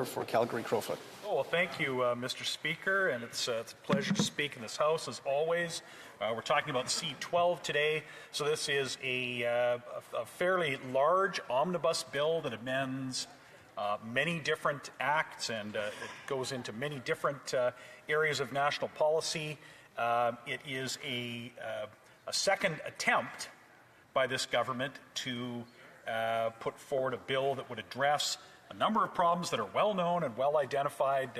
member for Calgary-Crowfoot. Oh, well, thank you, Mr. Speaker, and it's a pleasure to speak in this House, as always. We're talking about C-12 today, so this is a fairly large omnibus bill that amends many different acts, and it goes into many different areas of national policy. It is a second attempt by this government to put forward a bill that would address a number of problems that are well known and well identified,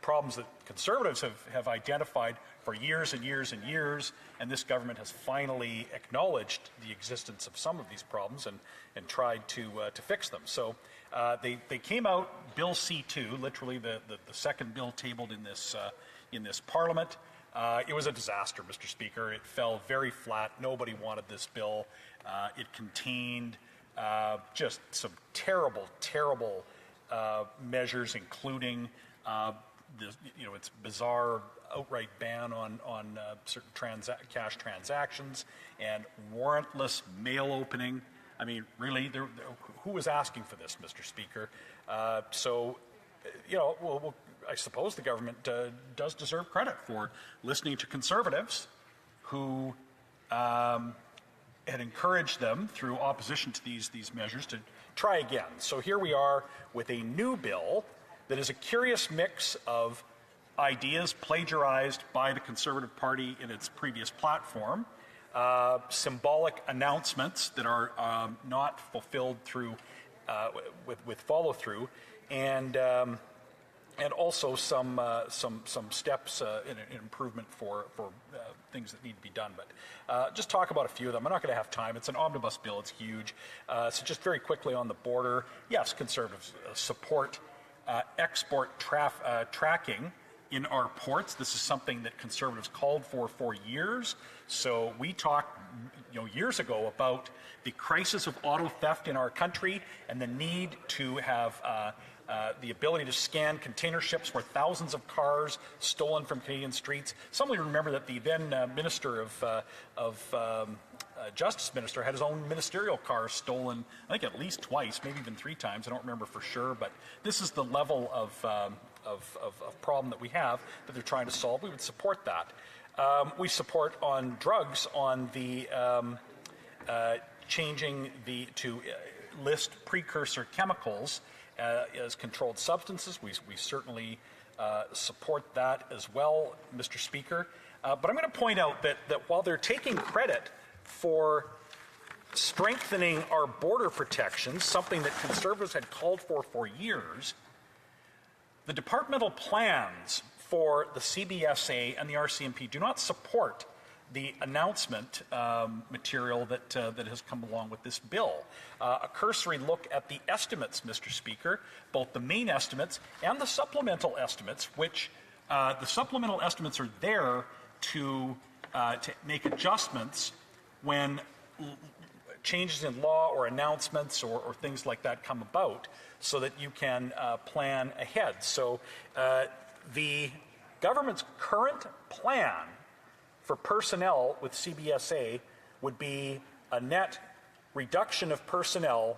problems that Conservatives have identified for years and years and years, and this government has finally acknowledged the existence of some of these problems and tried to fix them. So they came out, Bill C-2, literally the second bill tabled in this Parliament. It was a disaster, Mr. Speaker. It fell very flat. Nobody wanted this bill. It contained just some terrible, terrible measures, including its bizarre outright ban on certain cash transactions and warrantless mail opening. I mean, really, who was asking for this, Mr. Speaker? I suppose the government does deserve credit for listening to Conservatives who had encouraged them through opposition to these measures to try again. So here we are with a new bill that is a curious mix of ideas plagiarized by the Conservative Party in its previous platform, symbolic announcements that are not fulfilled through with follow-through, and also some steps in improvement for things that need to be done. But just talk about a few of them. I'm not going to have time. It's an omnibus bill. It's huge. So just very quickly on the border, yes, Conservatives support export tracking in our ports. This is something that Conservatives called for years. So we talked years ago about the crisis of auto theft in our country and the need to have the ability to scan container ships where thousands of cars stolen from Canadian streets. Some will remember that the then Minister of Justice Minister had his own ministerial car stolen, I think at least twice, maybe even 3 times. I don't remember for sure, but this is the level of problem that we have that they're trying to solve. We would support that. We support on drugs on the changing to list precursor chemicals as controlled substances. We certainly support that as well, Mr. Speaker. But I'm going to point out that while they're taking credit for strengthening our border protections, something that Conservatives had called for years, the departmental plans for the CBSA and the RCMP do not support the announcement material that has come along with this bill. A cursory look at the estimates, Mr. Speaker, both the main estimates and the supplemental estimates, which the supplemental estimates are there to make adjustments when changes in law or announcements or things like that come about, so that you can plan ahead. So the government's current plan for personnel with CBSA would be a net reduction of personnel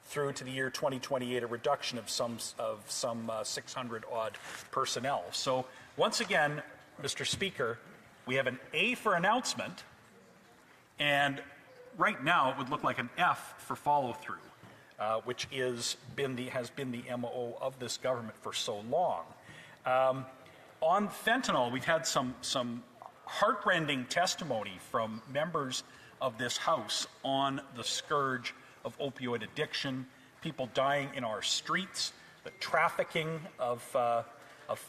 through to the year 2028, a reduction of some 600 odd personnel. So once again, Mr. Speaker, we have an A for announcement, and right now it would look like an F for follow-through, which has been the MO of this government for so long. On fentanyl, we've had some heartrending testimony from members of this House on the scourge of opioid addiction, people dying in our streets, the trafficking of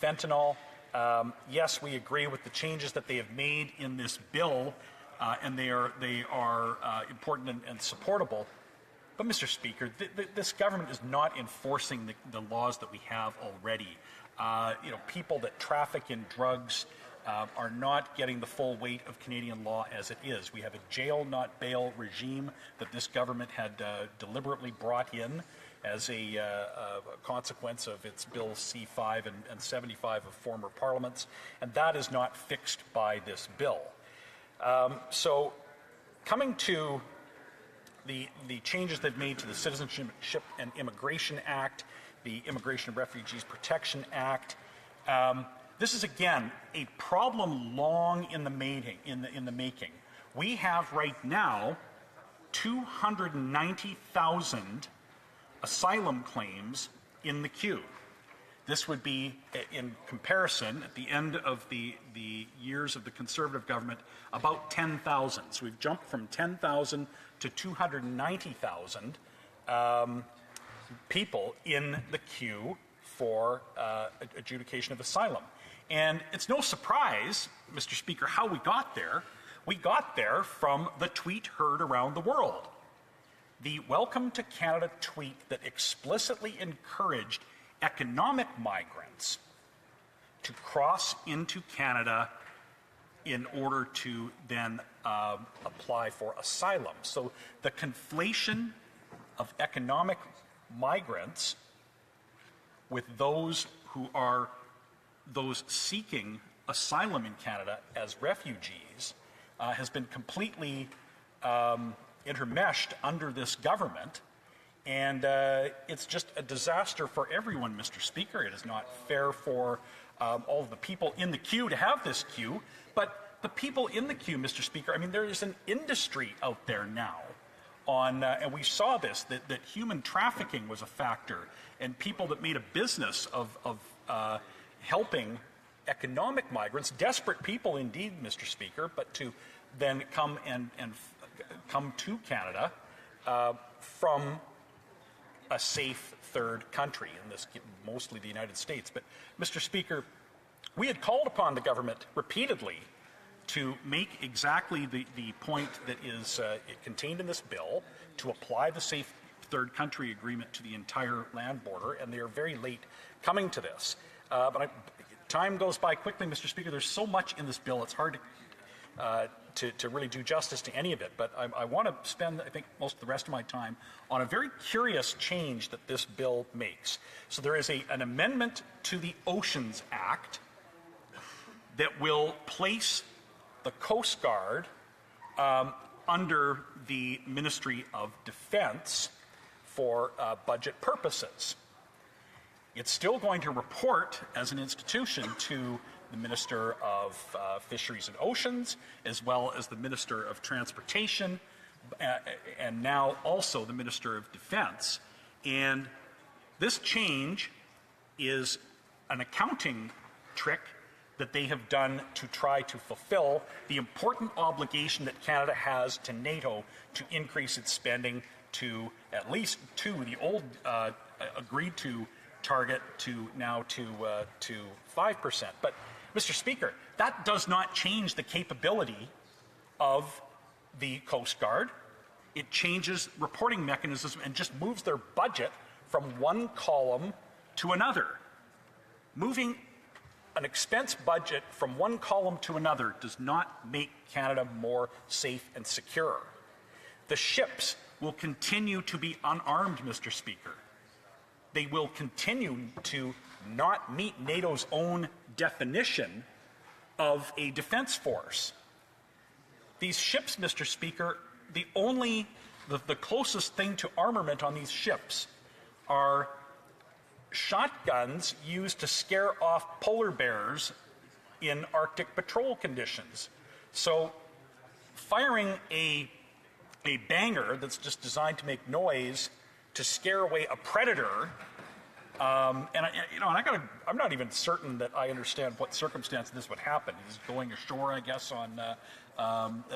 fentanyl. Yes, we agree with the changes that they have made in this bill, and they are important and supportable. But, Mr. Speaker, this government is not enforcing the laws that we have already. People that traffic in drugs are not getting the full weight of Canadian law as it is. We have a jail, not bail regime that this government had deliberately brought in as a consequence of its Bill C-5 and 75 of former parliaments, and that is not fixed by this bill. So coming to the changes they've made to the Citizenship and Immigration Act the Immigration and Refugees Protection Act. This is, again, a problem long in the making. We have right now 290,000 asylum claims in the queue. This would be, in comparison, at the end of the years of the Conservative government, about 10,000. So we've jumped from 10,000 to 290,000 people in the queue for adjudication of asylum. And it's no surprise, Mr. Speaker, how we got there. We got there from the tweet heard around the world. The Welcome to Canada tweet that explicitly encouraged economic migrants to cross into Canada in order to then apply for asylum. So the conflation of economic migrants with those who are those seeking asylum in Canada as refugees has been completely intermeshed under this government. And it's just a disaster for everyone, Mr. Speaker. It is not fair for all of the people in the queue to have this queue. But the people in the queue, Mr. Speaker, I mean, there is an industry out there now on, and we saw this, that human trafficking was a factor, and people that made a business of helping economic migrants, desperate people indeed, Mr. Speaker, but to then come and come to Canada from a safe third country, in this mostly the United States. But, Mr. Speaker, we had called upon the government repeatedly to make exactly the point that is contained in this bill, to apply the safe third country agreement to the entire land border, and they are very late coming to this. Time goes by quickly, Mr. Speaker. There's so much in this bill, it's hard to really do justice to any of it. But I want to spend, I think, most of the rest of my time on a very curious change that this bill makes. So there is an amendment to the Oceans Act that will place the Coast Guard under the Ministry of Defense for budget purposes. It's still going to report as an institution to the Minister of Fisheries and Oceans, as well as the Minister of Transportation, and now also the Minister of Defense. And this change is an accounting trick that they have done to try to fulfill the important obligation that Canada has to NATO to increase its spending to at least the old agreed to target to now to 5%. But, Mr. Speaker, that does not change the capability of the Coast Guard. It changes reporting mechanisms and just moves their budget from one column to another. Moving an expense budget from one column to another does not make Canada more safe and secure. The ships will continue to be unarmed, Mr. Speaker. They will continue to not meet NATO's own definition of a defense force. These ships, Mr. Speaker, the closest thing to armament on these ships are shotguns used to scare off polar bears in Arctic patrol conditions. So firing a banger that's just designed to make noise to scare away a predator, I'm not even certain that I understand what circumstance this would happen. He's going ashore, I guess, on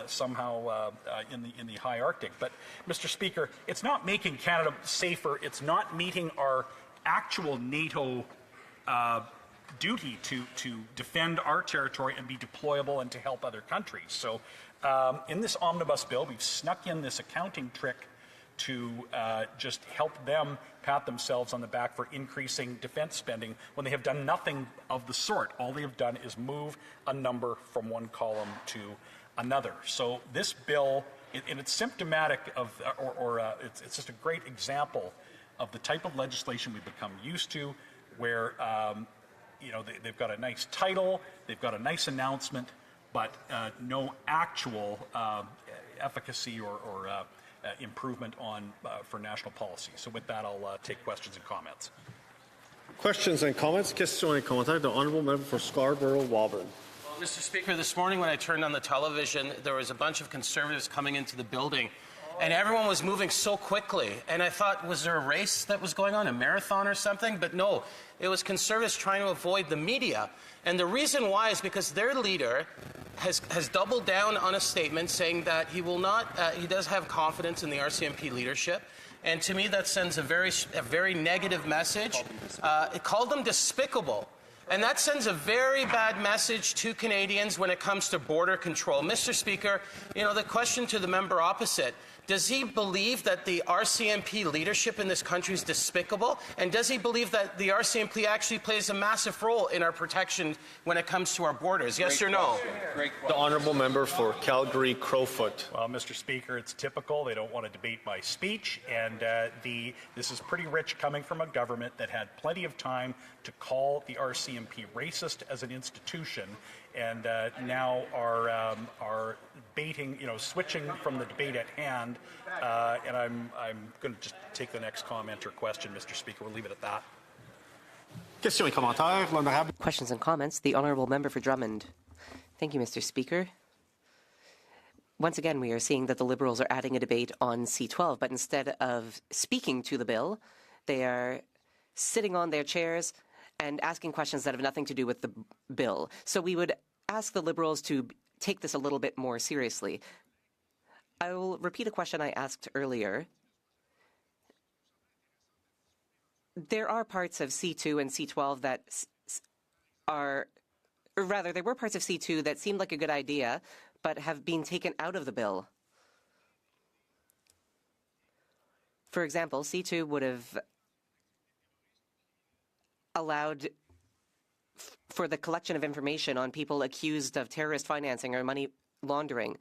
somehow in the high Arctic. But, Mr. Speaker, it's not making Canada safer. It's not meeting our actual NATO duty to defend our territory and be deployable and to help other countries. So, in this omnibus bill, we've snuck in this accounting trick to just help them pat themselves on the back for increasing defense spending when they have done nothing of the sort. All they have done is move a number from one column to another. So this bill, and it's symptomatic of, it's just a great example of the type of legislation we've become used to, where they've got a nice title, they've got a nice announcement, but no actual efficacy or improvement on for national policy. So with that, I'll take questions and comments. Questions and comments? Questions et commentaires. The honourable member for Scarborough-Woburn. Well, Mr. Speaker, this morning when I turned on the television, there was a bunch of Conservatives coming into the building, and everyone was moving so quickly. And I thought, was there a race that was going on, a marathon or something? But no, it was Conservatives trying to avoid the media. And the reason why is because their leader has doubled down on a statement saying that he will not, he does have confidence in the RCMP leadership. And to me, that sends a very negative message. It called them despicable. And that sends a very bad message to Canadians when it comes to border control. Mr. Speaker, the question to the member opposite, does he believe that the RCMP leadership in this country is despicable? And does he believe that the RCMP actually plays a massive role in our protection when it comes to our borders? Yes or no? The honourable member for Calgary-Crowfoot. Well, Mr. Speaker, it's typical. They don't want to debate my speech, and this is pretty rich coming from a government that had plenty of time to call the RCMP racist as an institution, and now are baiting, switching from the debate at hand. And I'm going to just take the next comment or question, Mr. Speaker. We'll leave it at that. Questions et commentaires. L'honorable. Questions and comments. The honourable member for Drummond. Thank you, Mr. Speaker. Once again, we are seeing that the Liberals are adding a debate on C-12, but instead of speaking to the bill, they are sitting on their chairs and asking questions that have nothing to do with the bill. So we would ask the Liberals to take this a little bit more seriously. I will repeat a question I asked earlier. There are parts of C2 and C12 that are, or rather, there were parts of C2 that seemed like a good idea, but have been taken out of the bill. For example, C2 would have allowed for the collection of information on people accused of terrorist financing or money laundering.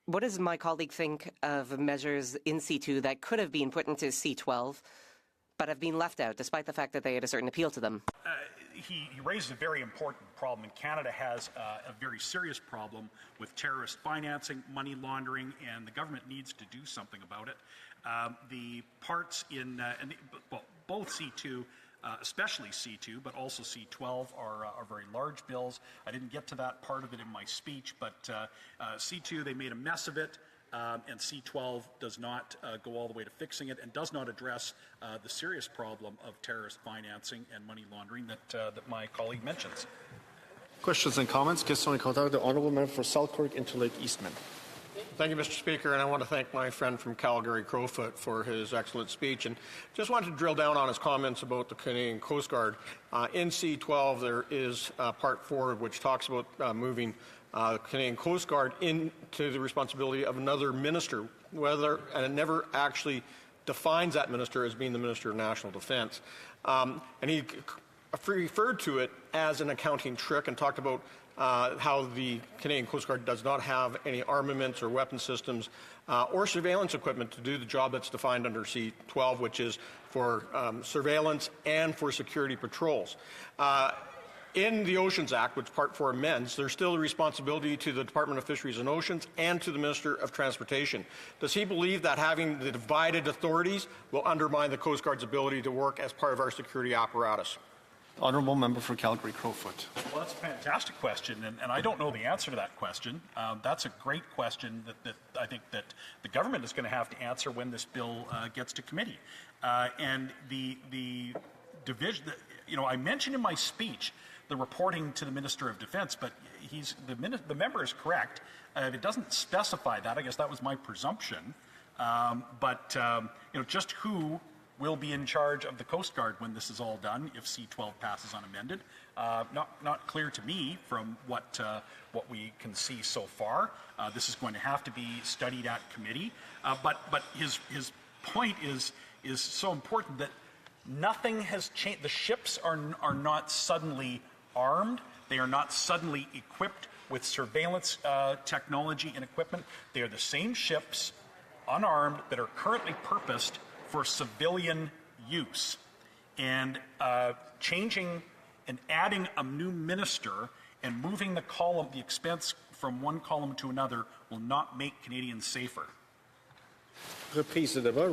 What does my colleague think of measures in C2 that could have been put into C12 but have been left out, despite the fact that they had a certain appeal to them? He raises a very important problem, and Canada has a very serious problem with terrorist financing, money laundering, and the government needs to do something about it. The parts in both C2, especially C2, but also C12 are very large bills. I didn't get to that part of it in my speech, but C2, they made a mess of it, and C12 does not go all the way to fixing it and does not address the serious problem of terrorist financing and money laundering that my colleague mentions. Questions and comments? Questions et commentaires. The honourable member for Selkirk Interlake Eastman. Thank you, Mr. Speaker, and I want to thank my friend from Calgary-Crowfoot for his excellent speech. And just wanted to drill down on his comments about the Canadian Coast Guard. In C-12, there is Part 4, which talks about moving Canadian Coast Guard into the responsibility of another minister, and it never actually defines that minister as being the Minister of National Defence. And he referred to it as an accounting trick and talked about how the Canadian Coast Guard does not have any armaments or weapon systems or surveillance equipment to do the job that's defined under C-12, which is for surveillance and for security patrols. In the Oceans Act, which Part 4 amends, there's still a responsibility to the Department of Fisheries and Oceans and to the Minister of Transportation. Does he believe that having the divided authorities will undermine the Coast Guard's ability to work as part of our security apparatus? Honourable member for Calgary-Crowfoot. Well, that's a fantastic question, and I don't know the answer to that question. That's a great question that I think that the government is going to have to answer when this bill gets to committee. And the division, I mentioned in my speech the reporting to the Minister of Defence, but the member is correct. If it doesn't specify that, I guess that was my presumption. But just who will be in charge of the Coast Guard when this is all done, if C-12 passes unamended. Not clear to me from what we can see so far. This is going to have to be studied at committee. But his point is so important that nothing has changed. The ships are not suddenly armed. They are not suddenly equipped with surveillance technology and equipment. They are the same ships, unarmed, that are currently purposed for civilian use. And changing and adding a new minister and moving the expense from one column to another will not make Canadians safer. Reprise de débat.